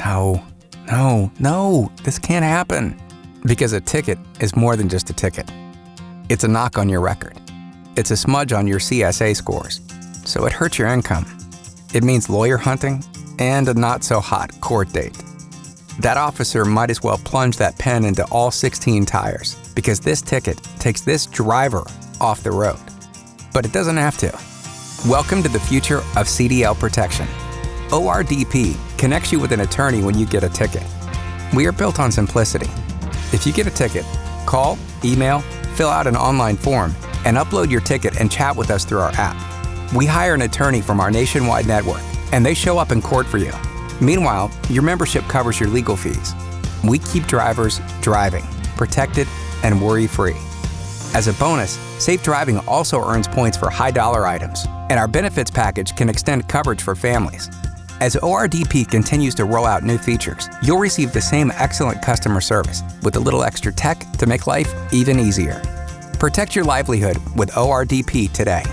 No, this can't happen. Because a ticket is more than just a ticket. It's a knock on your record. It's a smudge on your CSA scores. So it hurts your income. It means lawyer hunting and a not-so-hot court date. That officer might as well plunge that pen into all 16 tires because this ticket takes this driver off the road. But it doesn't have to. Welcome to the future of CDL protection. ORDP connects you with an attorney when you get a ticket. We are built on simplicity. If you get a ticket, call, email, fill out an online form, and upload your ticket and chat with us through our app. We hire an attorney from our nationwide network, and they show up in court for you. Meanwhile, your membership covers your legal fees. We keep drivers driving, protected, and worry-free. As a bonus, safe driving also earns points for high-dollar items, and our benefits package can extend coverage for families. As ORDP continues to roll out new features, you'll receive the same excellent customer service with a little extra tech to make life even easier. Protect your livelihood with ORDP today.